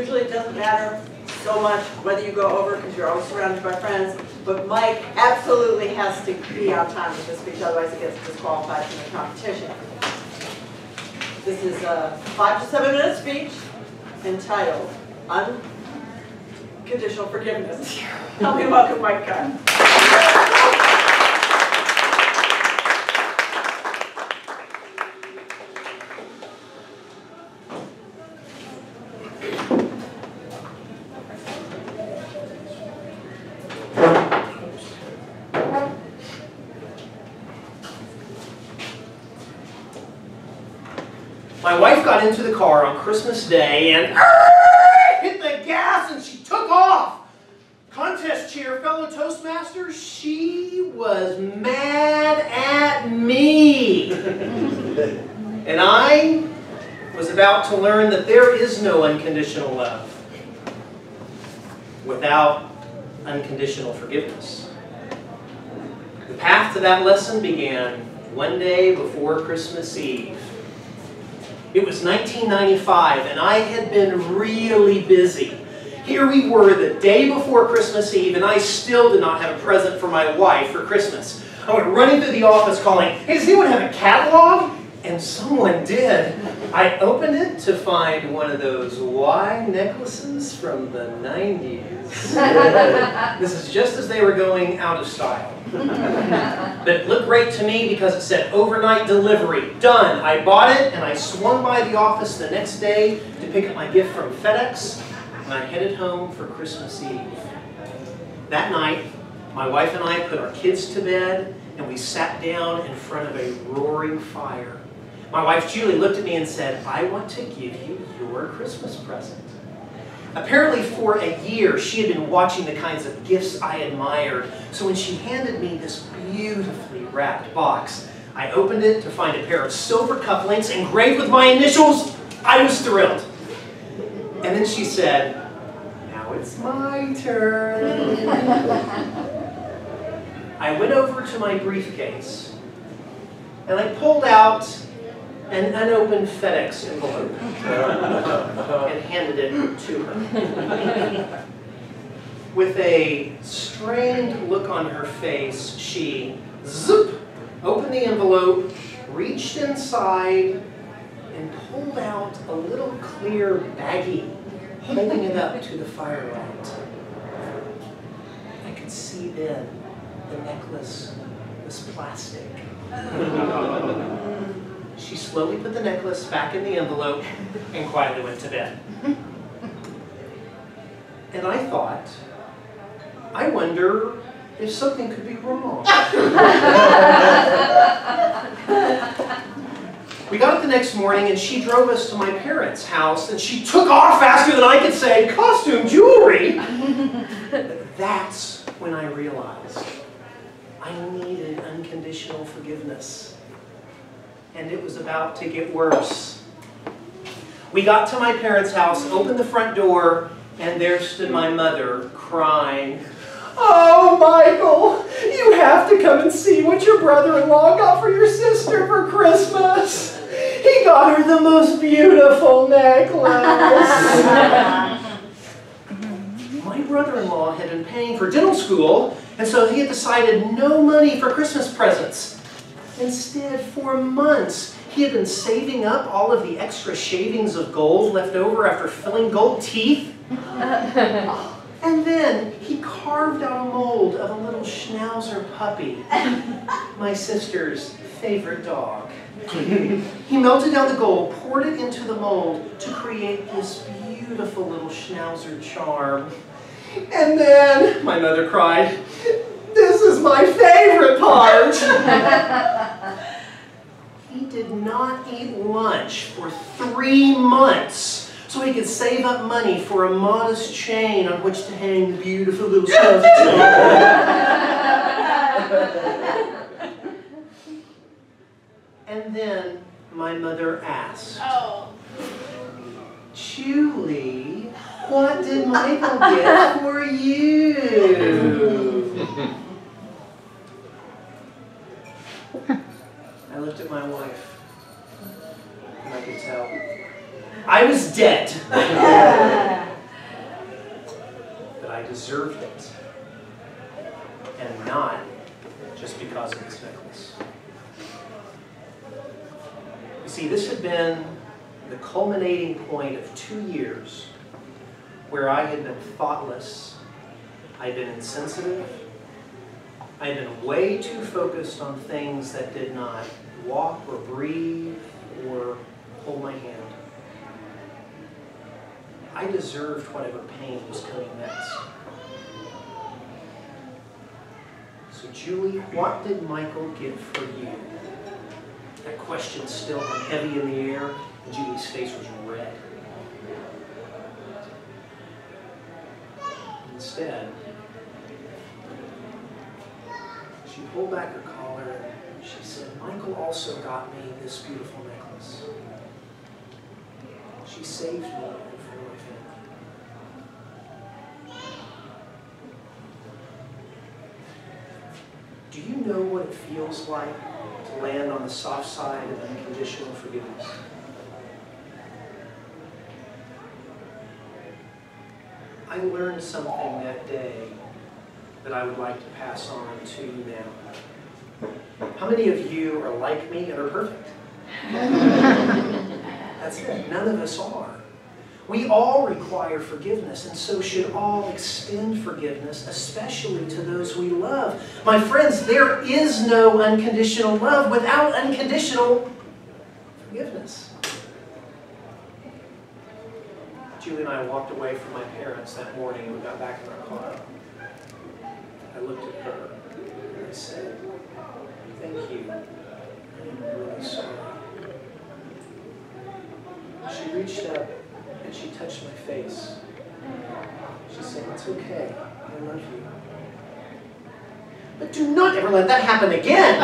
usually it doesn't matter so much whether you go over because you're always surrounded by friends, but Mike absolutely has to be on time with this speech, otherwise he gets disqualified from the competition. This is a 5 to 7 minute speech entitled Unconditional Forgiveness. Help me welcome Mike Carr. My wife got into the car on Christmas Day and hit the gas and she took off. Contest chair, fellow Toastmasters, she was mad at me. And I was about to learn that there is no unconditional love without unconditional forgiveness. The path to that lesson began one day before Christmas Eve. It was 1995, and I had been really busy. Here we were the day before Christmas Eve, and I still did not have a present for my wife for Christmas. I went running through the office calling, "Hey, does anyone have a catalog?" And someone did. I opened it to find one of those Y necklaces from the 90s. This is just as they were going out of style. But it looked great to me because it said overnight delivery. Done. I bought it and I swung by the office the next day to pick up my gift from FedEx, and I headed home for Christmas Eve. That night, my wife and I put our kids to bed and we sat down in front of a roaring fire. My wife Julie looked at me and said, "I want to give you your Christmas present." Apparently for a year, she had been watching the kinds of gifts I admired. So when she handed me this beautifully wrapped box, I opened it to find a pair of silver cufflinks engraved with my initials. I was thrilled. And then she said, "Now it's my turn." I went over to my briefcase and I pulled out an unopened FedEx envelope and handed it to her. With a strained look on her face, she zip, opened the envelope, reached inside, and pulled out a little clear baggie, holding it up to the firelight. I could see then the necklace was plastic. She slowly put the necklace back in the envelope and quietly went to bed. And I thought, I wonder if something could be wrong. We got up the next morning and she drove us to my parents' house and she took off faster than I could say, "Costume jewelry." But that's when I realized I needed unconditional forgiveness. And it was about to get worse. We got to my parents' house, opened the front door, and there stood my mother crying. "Oh, Michael, you have to come and see what your brother-in-law got for your sister for Christmas. He got her the most beautiful necklace." My brother-in-law had been paying for dental school, and so he had decided no money for Christmas presents. Instead, for months, he had been saving up all of the extra shavings of gold left over after filling gold teeth. And then he carved out a mold of a little schnauzer puppy, my sister's favorite dog. He melted down the gold, poured it into the mold to create this beautiful little schnauzer charm. And then, my mother cried, "This is my favorite part." He did not eat lunch for 3 months so he could save up money for a modest chain on which to hang the beautiful little schnauzer charm. And then my mother asked, "Julie, what did Michael get for you?" I looked at my wife, and I could tell I was dead. deserved it, and not just because of this necklace. You see, this had been the culminating point of 2 years where I had been thoughtless, I had been insensitive, I had been way too focused on things that did not walk or breathe or hold my hand. I deserved whatever pain was coming next. So Julie, what did Michael get for you? That question still hung heavy in the air, and Julie's face was red. Instead, she pulled back her collar and she said, Michael also got me this beautiful necklace. She saved me from my family. Do you know what it feels like to land on the soft side of unconditional forgiveness? I learned something that day that I would like to pass on to you now. How many of you are like me and are perfect? That's it. None of us are. We all require forgiveness, and so should all extend forgiveness, especially to those we love. My friends, there is no unconditional love without unconditional forgiveness. Julie and I walked away from my parents that morning and we got back in our car. I looked at her and I said, thank you. I'm really sorry. She reached up and she touched my face. She said, it's okay. I love you. But do not ever let that happen again.